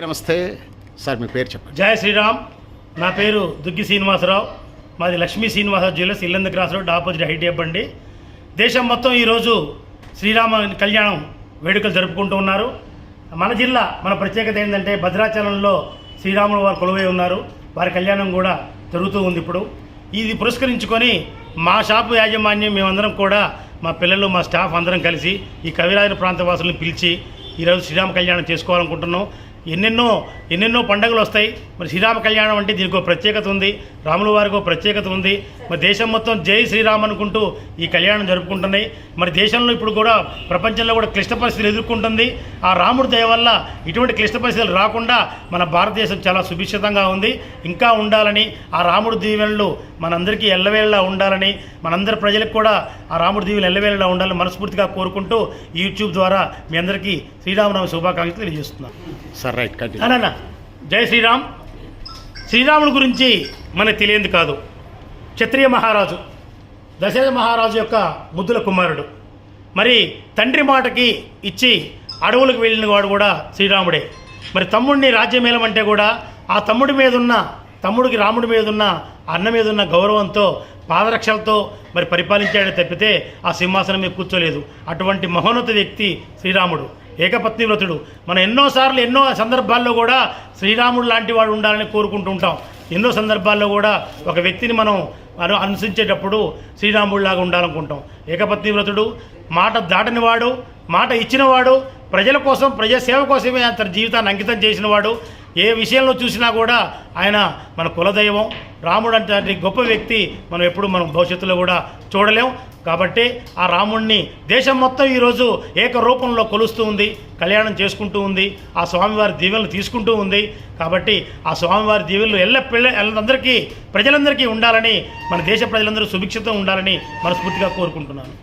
నమస్తే సార్, మీ పేరు చెప్పండి. జయ శ్రీరామ్. నా పేరు దుగ్గి శ్రీనివాసరావు. మాది Lakshmi Srinivasarao jewellers, Yellandu cross road opposite హైటెప్ అండి. దేశం మొత్తం ఈరోజు శ్రీరామ కళ్యాణం వేడుకలు జరుపుకుంటూ ఉన్నారు. మన జిల్లా మన ప్రత్యేకత ఏంటంటే భద్రాచలంలో శ్రీరాములు వారు కొలువై ఉన్నారు. వారి కళ్యాణం కూడా జరుగుతూ ఉంది. ఇప్పుడు ఇది పురస్కరించుకొని మా షాపు యాజమాన్యం మేమందరం కూడా, మా పిల్లలు, మా స్టాఫ్ అందరం కలిసి ఈ కవిరాజు ప్రాంత వాసులను పిలిచి ఈరోజు శ్రీరామ కళ్యాణం చేసుకోవాలనుకుంటున్నాం. ఎన్నెన్నో పండుగలు వస్తాయి. మరి శ్రీరామ కళ్యాణం అంటే దీనికి ఒక ప్రత్యేకత ఉంది, రాముల వారికి ఒక ప్రత్యేకత ఉంది. మరి దేశం మొత్తం జై శ్రీరామ్ అనుకుంటూ ఈ కళ్యాణం జరుపుకుంటున్నాయి. మరి దేశంలో ఇప్పుడు కూడా ప్రపంచంలో కూడా క్లిష్ట పరిస్థితులు ఎదుర్కొంటుంది. ఆ రాముడి దయ వల్ల ఇటువంటి క్లిష్ట పరిస్థితులు రాకుండా మన భారతదేశం చాలా సుభిక్షితంగా ఉంది. ఇంకా ఉండాలని, ఆ రాముడి దీవెనలు మనందరికీ ఎల్లవేళలా ఉండాలని, మనందరి ప్రజలకు కూడా ఆ రాముడి దీవెనలు ఎల్లవేళలా ఉండాలని మనస్ఫూర్తిగా కోరుకుంటూ యూట్యూబ్ ద్వారా మీ అందరికీ శ్రీరామనవమి శుభాకాంక్షలు తెలియజేస్తున్నాను. సార్ రైట్, అన్న జై శ్రీరామ్. శ్రీరాముడి గురించి మనకు తెలియంది కాదు. క్షత్రియ మహారాజు, దశరథ మహారాజు యొక్క ముద్దుల కుమారుడు. మరి తండ్రి మాటకి ఇచ్చి అడవులకు వెళ్ళిన వాడు కూడా శ్రీరాముడే. మరి తమ్ముడిని రాజ్యమేలమంటే కూడా ఆ తమ్ముడికి రాముడి మీదున్న అన్న మీదున్న గౌరవంతో పాదరక్షలతో మరి పరిపాలించాడే తప్పితే ఆ సింహాసనం మీద కూర్చోలేదు. అటువంటి మహోన్నత వ్యక్తి శ్రీరాముడు, ఏకపత్ని వ్రతుడు. మనం ఎన్నో సందర్భాల్లో కూడా శ్రీరాముడు లాంటి వాడు ఉండాలని కోరుకుంటూ ఉంటాం. ఎన్నో సందర్భాల్లో కూడా ఒక వ్యక్తిని మనం అనుసరించేటప్పుడు శ్రీరాముడిలాగా ఉండాలనుకుంటాం. ఏకపత్ని వ్రతుడు, మాట దాటనివాడు, మాట ఇచ్చినవాడు, ప్రజల కోసం, ప్రజాసేవ కోసమే తన జీవితాన్ని అంకితం చేసినవాడు. ఏ విషయంలో చూసినా కూడా ఆయన మన కులదైవం. రాముడు అంటే గొప్ప వ్యక్తి మనం భవిష్యత్తులో కూడా చూడలేం. కాబట్టి ఆ రాముడిని దేశం మొత్తం ఈరోజు ఏకరూపంలో కొలుస్తూ ఉంది, కళ్యాణం చేసుకుంటూ ఉంది, ఆ స్వామివారి దీవెనలు తీసుకుంటూ ఉంది. కాబట్టి ఆ స్వామివారి దీవెనలు ప్రజలందరికీ ఉండాలని, మన దేశ ప్రజలందరూ సుభిక్షితం ఉండాలని మనస్ఫూర్తిగా కోరుకుంటున్నాను.